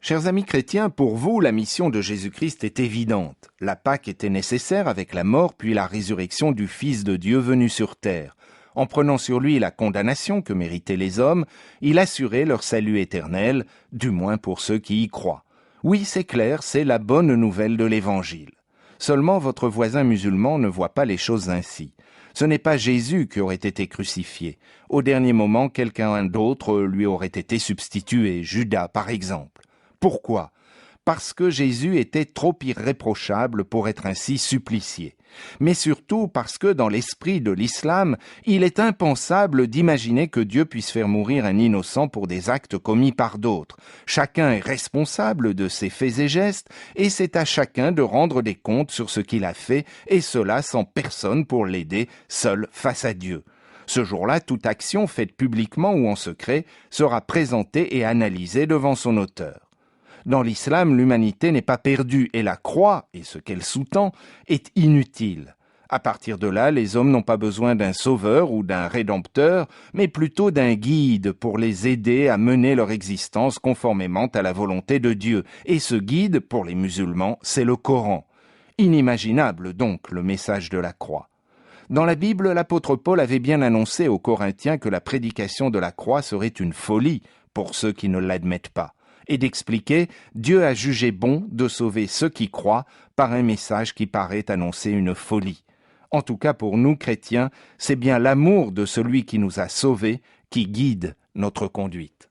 Chers amis chrétiens, pour vous, la mission de Jésus-Christ est évidente. La Pâque était nécessaire avec la mort puis la résurrection du Fils de Dieu venu sur terre. En prenant sur lui la condamnation que méritaient les hommes, il assurait leur salut éternel, du moins pour ceux qui y croient. Oui, c'est clair, c'est la bonne nouvelle de l'Évangile. Seulement votre voisin musulman ne voit pas les choses ainsi. Ce n'est pas Jésus qui aurait été crucifié. Au dernier moment, quelqu'un d'autre lui aurait été substitué, Judas par exemple. Pourquoi ? Parce que Jésus était trop irréprochable pour être ainsi supplicié. Mais surtout parce que dans l'esprit de l'islam, il est impensable d'imaginer que Dieu puisse faire mourir un innocent pour des actes commis par d'autres. Chacun est responsable de ses faits et gestes, et c'est à chacun de rendre des comptes sur ce qu'il a fait, et cela sans personne pour l'aider, seul face à Dieu. Ce jour-là, toute action faite publiquement ou en secret sera présentée et analysée devant son auteur. Dans l'islam, l'humanité n'est pas perdue et la croix, et ce qu'elle sous-tend, est inutile. À partir de là, les hommes n'ont pas besoin d'un sauveur ou d'un rédempteur, mais plutôt d'un guide pour les aider à mener leur existence conformément à la volonté de Dieu. Et ce guide, pour les musulmans, c'est le Coran. Inimaginable donc le message de la croix. Dans la Bible, l'apôtre Paul avait bien annoncé aux Corinthiens que la prédication de la croix serait une folie pour ceux qui ne l'admettent pas, et d'expliquer « Dieu a jugé bon de sauver ceux qui croient par un message qui paraît annoncer une folie ». En tout cas pour nous, chrétiens, c'est bien l'amour de celui qui nous a sauvés qui guide notre conduite.